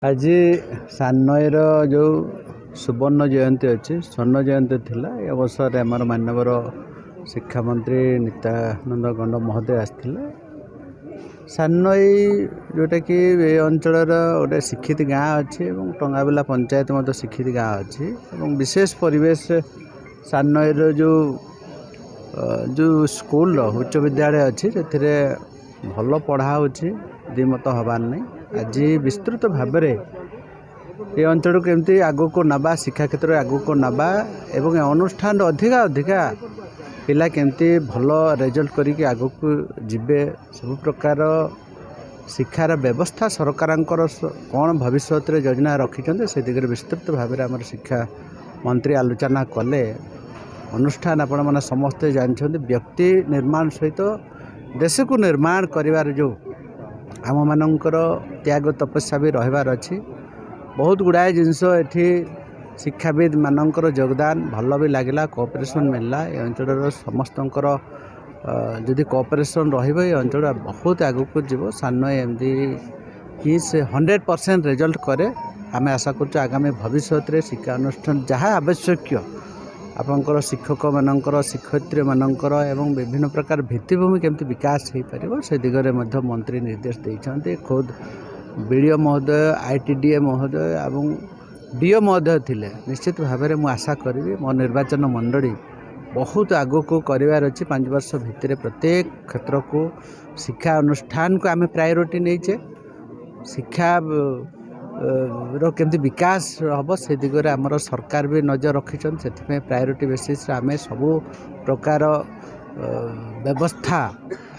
आज सान्नईर जो सुवर्ण जयंती अच्छी स्वर्ण जयंती थिला ए अवसर में आमर मानवर शिक्षा मंत्री नित्यानंद गंड महोदय आसते सान्नई जोटा कि ये अंचल गोटे शिक्षित गाँ अच्छी टंगाबिला पंचायत मत शिक्षित गाँ अच्छी विशेष परिवेश सान्नईर जो जो स्कूल उच्च विद्यालय अच्छी से भल पढ़ा दिमत हबार नहीं। आज विस्तृत भाव में ये अंचल केमती आगू को नबा शिक्षा क्षेत्र में आगू को नबा एवं अनुष्ठान अधिका अधिका पिला केमती भल रिजल्ट करके आगू को जीवे सब प्रकार शिक्षार व्यवस्था सरकार कौन भविष्य योजना रखिंट से दिगरे विस्तृत भाव में आम शिक्षा मंत्री आलोचना कले। अनुष्ठान आपण मैंने समस्ते जानते व्यक्ति निर्माण सहित देश को निर्माण करिवार जो आम मानकर त्याग तपस्या भी रहिबार अच्छी बहुत गुड़ाए जिनस एठी शिक्षाविद मानकर योगदान भल भी लगिला कोऑपरेशन मिलला। ये अंचल समस्तंकर जदि कोऑपरेशन रहिबो ये अंचल बहुत आगु को जीवो सान्नई एमदी कि से 100% रिजल्ट करे। आमे आशा करछु आगामी भविष्य रे शिक्षा अनुष्ठान जहाँ आवश्यक आपंकर शिक्षक मानकर शिक्षयित्री मानकर एवं विभिन्न प्रकार भित्तिभूमि केमती विकास हो पार से दिगरे मध्य मंत्री निर्देश देते। खुद बीडीओ महोदय आईटीडीए महोदय एवं डीओ महोदय थिले निश्चित भाव में मुझे आशा करी मो निर्वाचन मंडली बहुत आगो को करार अच्छी 5 वर्ष भितर प्रत्येक क्षेत्र को शिक्षा अनुष्ठान को आम प्रायोरिटी नहीं शिक्षा केमती विकास हम से दिगरे आमर सरकार भी नजर रखिंट से प्रायोरिटी बेसिस आम सबू प्रकार व्यवस्था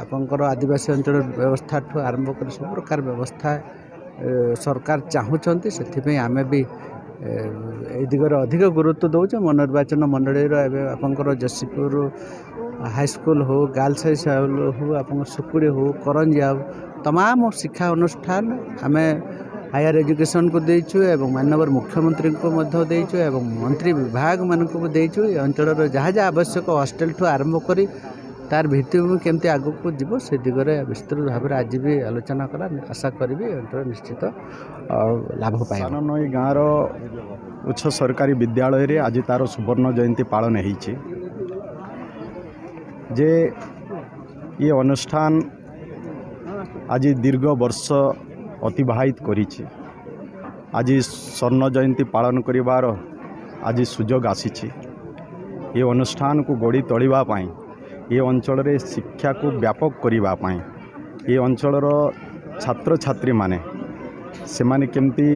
आपंकर आदिवासी अंचल व्यवस्था ठू आरंभ कर सब प्रकार व्यवस्था सरकार चाहूँगी से आम भी ए दिगरे अधिक गुरुत्व दौचे। मो निर्वाचन मंडली आपंकर जसीपुर हाईस्कूल हो गर्ल्स हाई स्कूल हो आप सुकुड़ी हो करंजिया हो तमाम शिक्षा अनुष्ठान आम हायर एजुकेशन को देचु एवं माननीय मुख्यमंत्री को देचु एवं मंत्री विभाग मान को देचु। ये अंचल जहाँ जहाँ आवश्यक हॉस्टेल ठू आरंभ करी तार भित्तिभूमि केमती आगू को जीव से दिगरे विस्तृत भाव में आज भी आलोचना कला। आशा करी अंचल निश्चित लाभ पाए। सान्नई गाँवर उच्च सरकारी विद्यालय रे आज तार सुवर्ण जयंती पालन होइछि जे ये अनुष्ठान आज दीर्घ वर्ष अतिबाहित करिछि। आज स्वर्ण जयंती पालन करिवार आज सुजोग आसीछि। ये अनुष्ठान को गढ़ी तोलिबा पाई ये अंचल रे शिक्षा को व्यापक करिबा पाई ये अंचलर छात्र छात्री माने से माने केमती